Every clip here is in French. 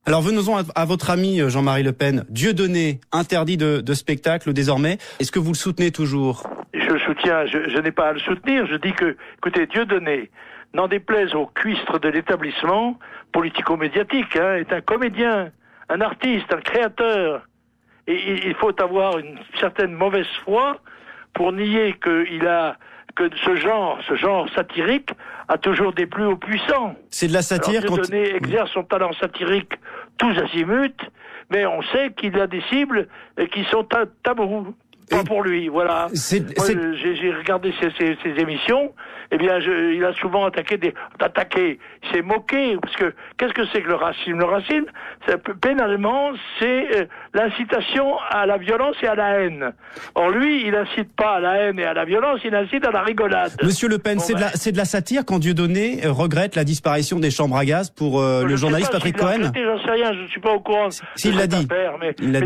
Alors venons-en à votre ami Jean-Marie Le Pen. Dieudonné, interdit de spectacle désormais. Est-ce que vous le soutenez toujours? Je le soutiens, je n'ai pas à le soutenir. Je dis que, écoutez, Dieudonné, n'en déplaise aux cuistres de l'établissement politico-médiatique, est un comédien, un artiste, un créateur. Et il faut avoir une certaine mauvaise foi pour nier que ce genre satirique a toujours déplu aux puissants. C'est de la satire. Alors, Dieudonné exerce son talent satirique tous azimuts, mais on sait qu'il a des cibles qui sont tabous. Pas pour lui, voilà. J'ai regardé ses émissions. Eh bien, il a souvent attaqué, il s'est moqué, parce que qu'est-ce que c'est que le racisme? Le racisme, pénalement, c'est l'incitation à la violence et à la haine. Or lui, il incite pas à la haine et à la violence, il incite à la rigolade. Monsieur Le Pen, c'est de la satire quand Dieudonné regrette la disparition des chambres à gaz pour le journaliste Patrick Cohen? J'en sais rien, je ne suis pas au courant. S'il l'a dit. Mais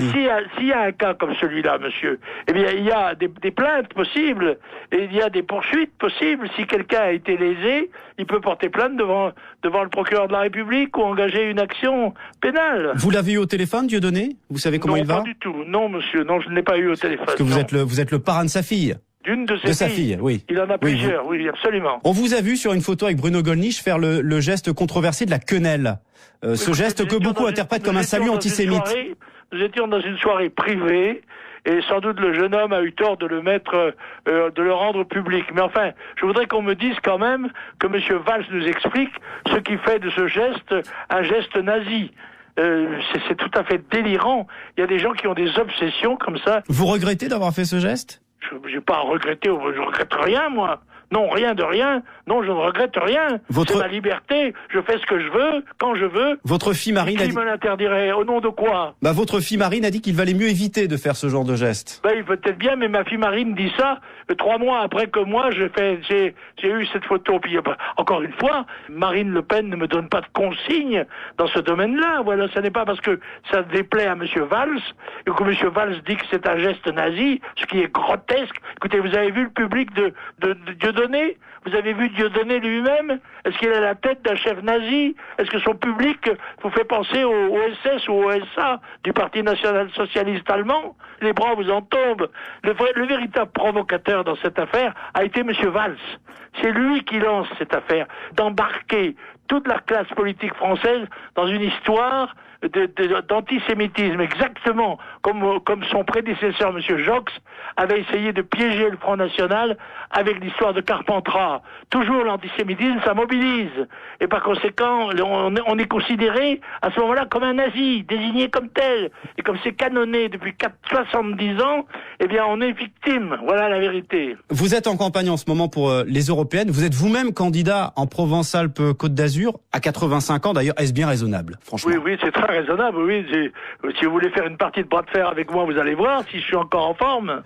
s'il y a un cas comme celui-là, monsieur, eh bien, il y a des plaintes possibles et il y a des poursuites possibles. Si quelqu'un a été lésé, il peut porter plainte devant le procureur de la République ou engager une action pénale. Vous l'avez eu au téléphone, Dieudonné? Vous savez comment il va? Non, pas du tout. Non, monsieur. Non, je ne l'ai pas eu au téléphone. Parce que vous êtes le parrain de sa fille. D'une de sa filles, oui. Il en a plusieurs, oui, absolument. On vous a vu sur une photo avec Bruno Gollnisch faire le geste controversé de la quenelle. Ce geste que beaucoup interprètent comme un salut antisémite. Nous étions dans une soirée privée. Et sans doute le jeune homme a eu tort de de le rendre public. Mais enfin, je voudrais qu'on me dise quand même que M. Valls nous explique ce qui fait de ce geste un geste nazi. C'est tout à fait délirant. Il y a des gens qui ont des obsessions comme ça. Vous regrettez d'avoir fait ce geste? Je n'ai pas à regretter, je regrette rien, moi. Non, rien de rien. Non, je ne regrette rien. C'est ma liberté. Je fais ce que je veux, quand je veux. Votre fille Marine a dit... Qui me l'interdirait? Au nom de quoi? Votre fille Marine a dit qu'il valait mieux éviter de faire ce genre de geste. Il peut-être bien, mais ma fille Marine dit ça 3 mois après que moi j'ai eu cette photo. Puis encore une fois, Marine Le Pen ne me donne pas de consignes dans ce domaine-là. Voilà, ce n'est pas parce que ça déplaît à M. Valls et que M. Valls dit que c'est un geste nazi, ce qui est grotesque. Écoutez, vous avez vu le public de Dieudonné? Vous avez vu Dieudonné lui-même? Est-ce qu'il a la tête d'un chef nazi? Est-ce que son public vous fait penser au SS ou au SA du Parti national-socialiste allemand? Les bras vous en tombent. Le véritable provocateur dans cette affaire a été M. Valls. C'est lui qui lance cette affaire, d'embarquer toute la classe politique française dans une histoire d'antisémitisme, exactement comme son prédécesseur, M. Joxe, avait essayé de piéger le Front National avec l'histoire de Carpentras. Toujours l'antisémitisme, ça mobilise. Et par conséquent, on est considéré à ce moment-là comme un nazi, désigné comme tel. Et comme c'est canonné depuis 70 ans, eh bien on est victime. Voilà la vérité. Vous êtes en campagne en ce moment pour les européennes. Vous êtes vous-même candidat en Provence-Alpes-Côte d'Azur à 85 ans. D'ailleurs, est-ce bien raisonnable, franchement? Oui, c'est très raisonnable, oui. Si vous voulez faire une partie de bras de fer avec moi, vous allez voir si je suis encore en forme.